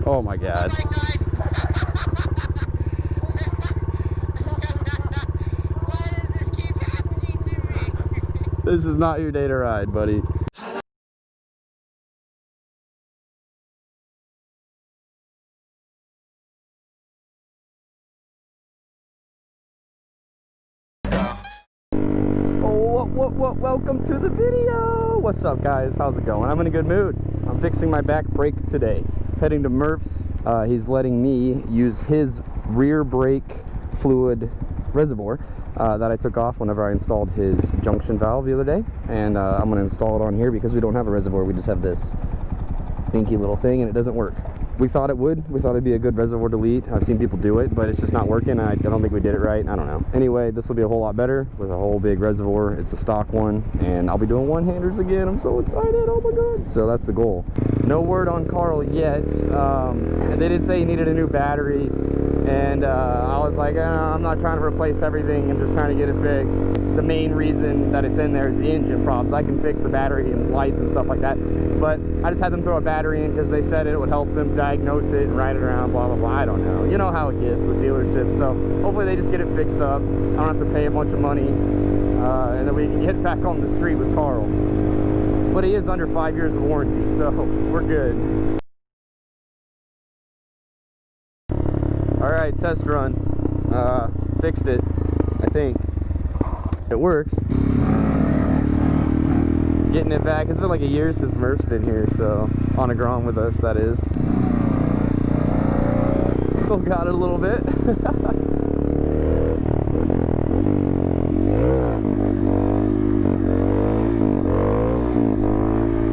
Oh my god. Why does this keep happening to me? This is not your day to ride, buddy. Welcome to the video. What's up, guys? How's it going? I'm in a good mood. I'm fixing my back brake today. Heading to Murph's. He's letting me use his rear brake fluid reservoir that I took off whenever I installed his junction valve the other day, and I'm going to install it on here because we don't have a reservoir. We just have this dinky little thing, and it doesn't work. We thought it would. We thought it'd be a good reservoir delete. I've seen people do it, but it's just not working. I don't think we did it right. I don't know. Anyway, this will be a whole lot better with a whole big reservoir. It's a stock one, and I'll be doing one-handers again. I'm so excited. Oh my god. So that's the goal. No word on Carl yet. They did say he needed a new battery, and I was like, I'm not trying to replace everything. I'm just trying to get it fixed. The main reason that it's in there is the engine problems. I can fix the battery and lights and stuff like that, but I just had them throw a battery in because they said it would help them diagnose it and ride it around, blah blah blah. I don't know. You know how it gets with dealerships. So hopefully they just get it fixed up. I don't have to pay a bunch of money, and then we can get back on the street with Carl. But he is under 5 years of warranty, so we're good. All right, test run. Fixed it. I think it works. Getting it back. It's been like a year since Murph's been here, so on a Grom with us, that is. Still got it a little bit.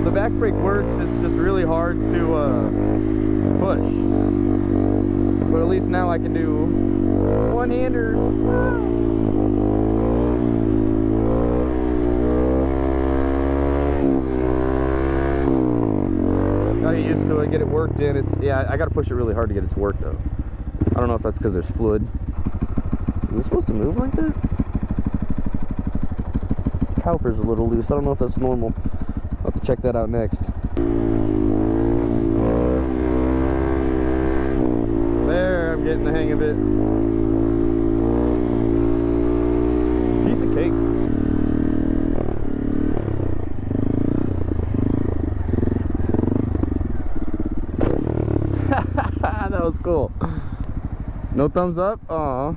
The back brake works. It's just really hard to push. But at least now I can do one-handers. Gotta get used to it, get it worked in. Yeah, I gotta push it really hard to get it to work though. I don't know if that's because there's fluid. Is it supposed to move like that? Caliper's a little loose. I don't know if that's normal. I'll have to check that out next. There, I'm getting the hang of it. Piece of cake. That was cool. No thumbs up? Aw.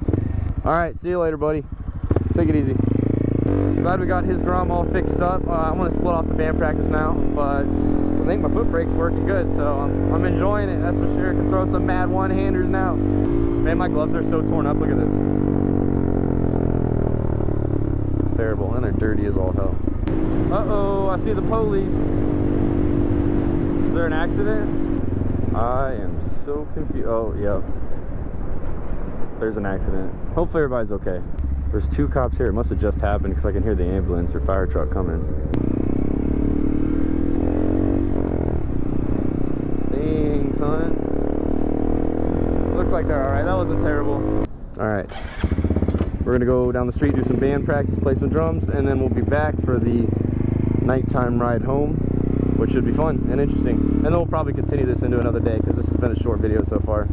Alright, see you later, buddy. Take it easy. Glad we got his Grom all fixed up. I'm going to split off the band practice now, but I think my foot brake's working good, so I'm enjoying it, that's for sure. I can throw some mad one-handers now. Man, my gloves are so torn up. Look at this. It's terrible, and they're dirty as all hell. Uh-oh, I see the police. Is there an accident? I am so confused. Oh, yep. There's an accident. Hopefully everybody's okay. There's two cops here. It must have just happened because I can hear the ambulance or fire truck coming. Dang, son. Looks like they're alright. That wasn't terrible. Alright. We're going to go down the street, do some band practice, play some drums, and then we'll be back for the nighttime ride home, which should be fun and interesting. And then we'll probably continue this into another day because this has been a short video so far.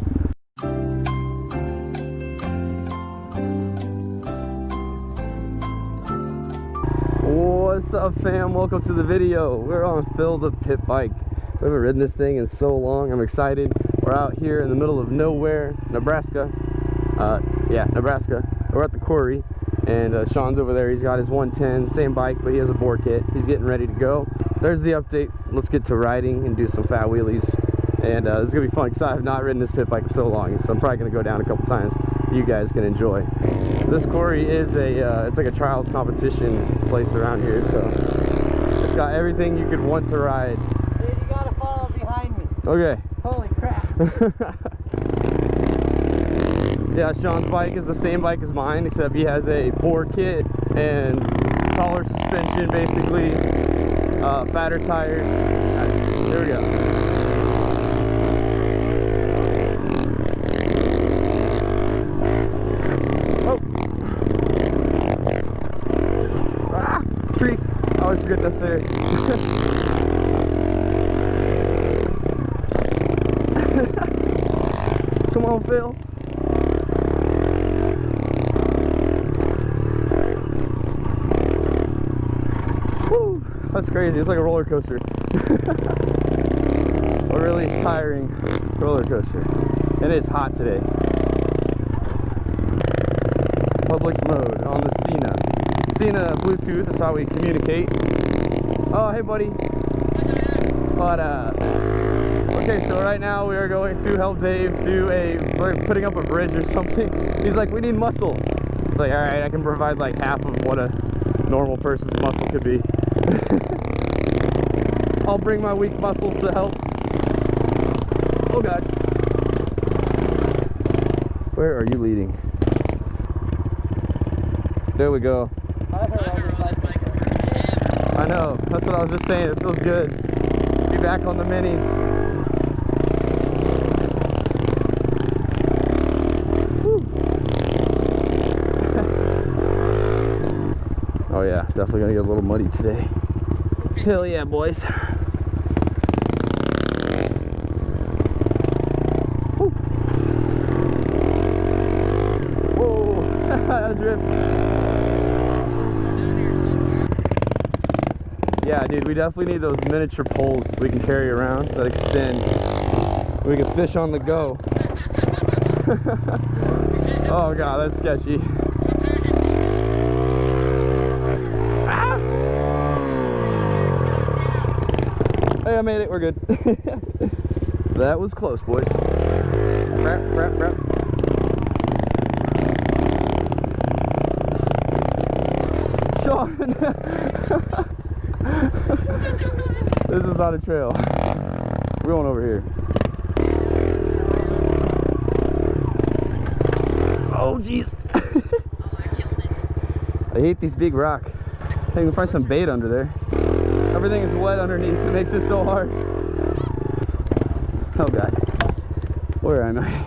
What's up, fam? Welcome to the video. We're on Phil the Pit Bike. We haven't ridden this thing in so long. I'm excited. We're out here in the middle of nowhere, Nebraska. Yeah, Nebraska. We're at the Quarry, and Sean's over there. He's got his 110, same bike, but he has a bore kit. He's getting ready to go. There's the update. Let's get to riding and do some fat wheelies. And this is gonna be fun because I have not ridden this pit bike in so long, so I'm probably gonna go down a couple times. You guys can enjoy. This Quarry is it's like a trials competition place around here, so it's got everything you could want to ride. Dude, you gotta follow behind me. Okay. Holy crap. Yeah, Sean's bike is the same bike as mine, except he has a bore kit and taller suspension, basically, fatter tires. There we go. Tree. I always forget that's there. don't fail. Woo, that's crazy. It's like a roller coaster. A really tiring roller coaster. And it's hot today. Public mode on the Sena Bluetooth. That's how we communicate. Oh, hey, buddy. But okay, so right now we are going to help Dave do we're putting up a bridge or something. He's like, we need muscle. It's like, all right, I can provide like half of what a normal person's muscle could be. I'll bring my weak muscles to help. Oh God. Where are you leading? There we go. I know, that's what I was just saying. It feels good. Be back on the minis. Oh yeah, definitely gonna get a little muddy today. Hell yeah, boys. Woo. Whoa, drift. Yeah, dude, we definitely need those miniature poles we can carry around that extend. We can fish on the go. Oh God, that's sketchy. Ah! Hey, I made it. We're good. That was close, boys. Rap, rap, rap. Sean! This is not a trail. We're going over here. Oh, jeez. I hate these big rocks. I think we can find some bait under there. Everything is wet underneath. It makes it so hard. Oh God. Where am I?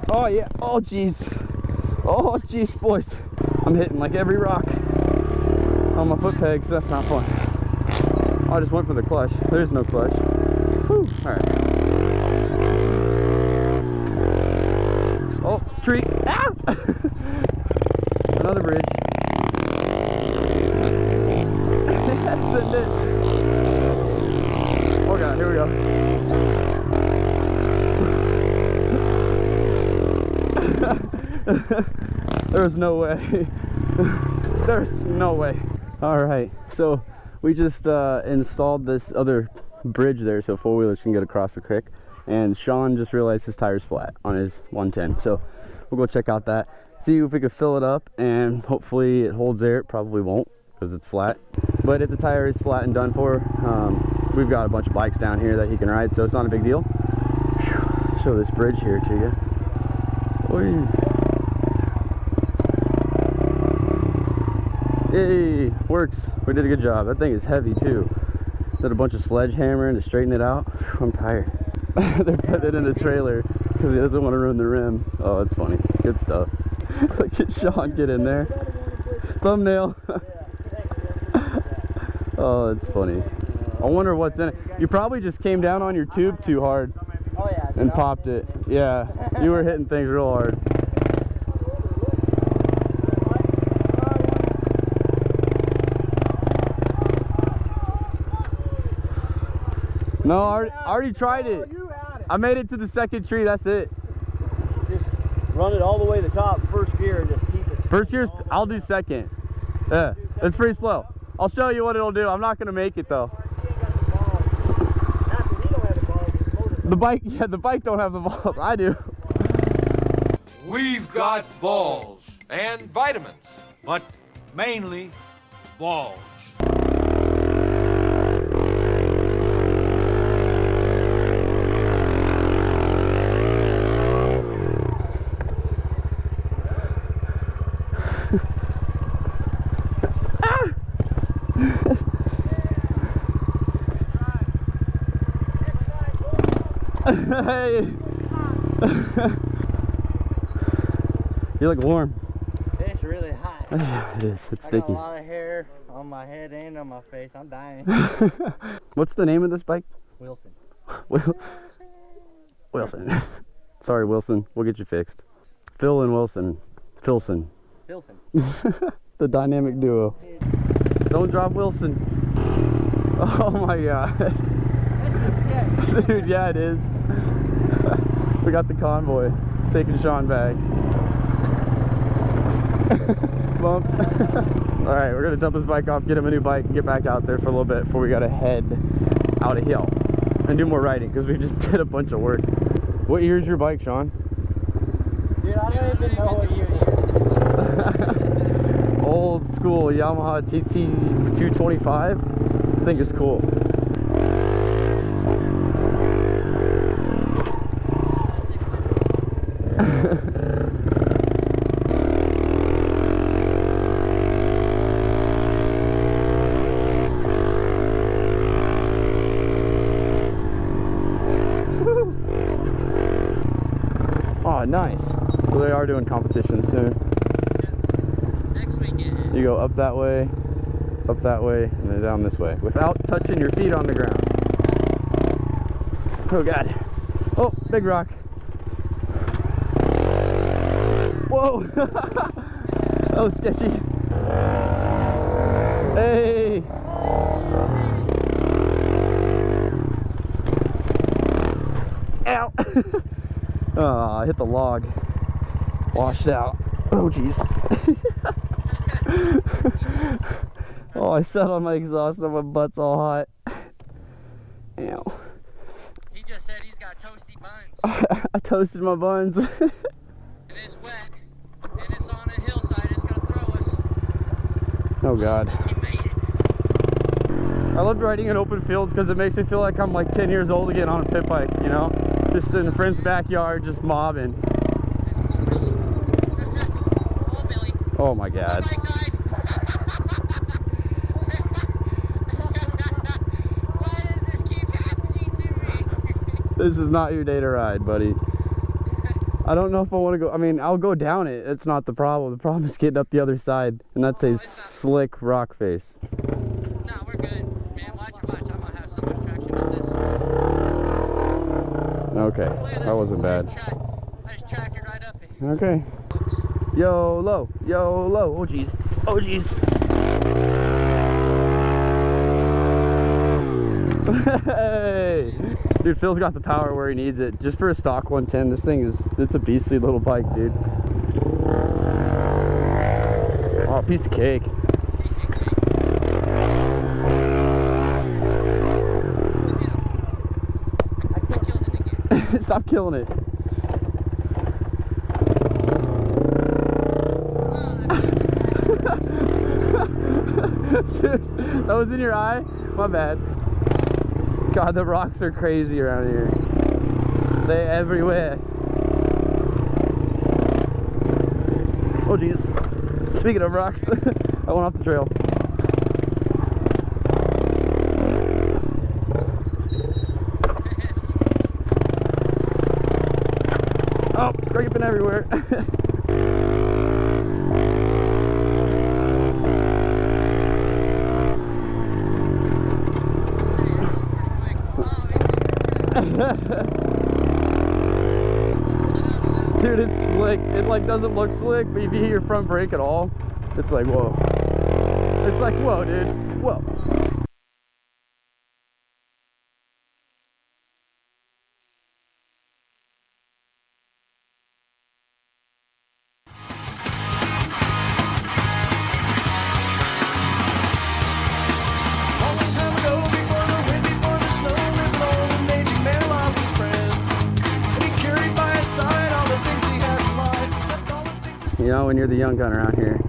Oh yeah. Oh jeez. Oh jeez, boys. I'm hitting like every rock on my foot pegs. That's not fun. Oh, I just went for the clutch. There's no clutch. Whew. All right. Oh, tree. Ah! Another bridge. That's it. Oh God, here we go. There's no way. There's no way. All right, so we just installed this other bridge there so four-wheelers can get across the creek, and Sean just realized his tire's flat on his 110, so we'll go check out that, see if we can fill it up, and hopefully it holds air. It probably won't because it's flat, but if the tire is flat and done for, we've got a bunch of bikes down here that he can ride, so it's not a big deal. Show this bridge here to you. Oy. Hey, works. We did a good job. That thing is heavy too. Did a bunch of sledgehammering to straighten it out. I'm tired. They're putting it in the trailer because he doesn't want to ruin the rim. Oh, it's funny. Good stuff. Look at Sean get in there. Thumbnail. Oh, that's funny. I wonder what's in it. You probably just came down on your tube too hard and popped it. Yeah, you were hitting things real hard. No, I already tried it. I made it to the second tree, that's it. Just run it all the way to the top, first gear, and just keep it. First gear, I'll do second. Yeah, it's pretty slow. I'll show you what it'll do. I'm not going to make it though. The bike, yeah, the bike don't have the balls. I do. We've got balls and vitamins, but mainly balls. Hey! You look warm. It's really hot. Yeah, it is. It's I sticky. got a lot of hair on my head and on my face. I'm dying. What's the name of this bike? Wilson. Wilson. Sorry, Wilson. We'll get you fixed. Phil and Wilson. Philson. Filson. The dynamic duo. Don't drop Wilson. Oh my god. That's a sketch. Dude, yeah, it is. We got the convoy taking Sean back. Bump. Alright, we're gonna dump his bike off, get him a new bike, and get back out there for a little bit before we gotta head out a hill and do more riding because we just did a bunch of work. What year is your bike, Sean? Dude, I don't even know what year it is. Old school Yamaha TT225. I think it's cool. Oh, nice. So they are doing competitions soon. Next weekend. You go up that way, and then down this way without touching your feet on the ground. Oh god. Oh, big rock. Whoa. That was sketchy. Hey. Ow. Oh, I hit the log. Washed out. Oh jeez. Oh, I sat on my exhaust and my butt's all hot. Ow. He just said he's got toasty buns. I toasted my buns. It is wet, and it's on a hillside. It's gonna throw us. Oh god. He made it. I loved riding in open fields because it makes me feel like I'm like 10 years old again on a pit bike, you know? Just in a friend's backyard, just mobbing. Oh, Billy. Oh my god. My bike died. Why does this keep happening to me? This is not your day to ride, buddy. I don't know if I want to go. I mean, I'll go down it. It's not the problem. The problem is getting up the other side, and that's a slick rock face. No, we're good. Man, watch. I'm gonna have so much traction on this. Okay, that wasn't bad. I just tracked it right up it. Okay. YOLO, YOLO. Oh jeez. Oh jeez. Hey, dude, Phil's got the power where he needs it. Just for a stock 110, this thing it's a beastly little bike, dude. Oh, piece of cake. Stop killing it. Dude, that was in your eye? My bad. God, the rocks are crazy around here. They everywhere. Oh jeez. Speaking of rocks, I went off the trail. Oh, scraping everywhere. Dude, it's slick. It like doesn't look slick, but if you hit your front brake at all, it's like whoa. It's like whoa, dude. Whoa. You know, when you're the young gun around here,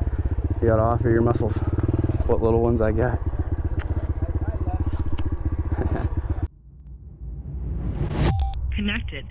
you gotta offer your muscles. That's what little ones I got. Connected.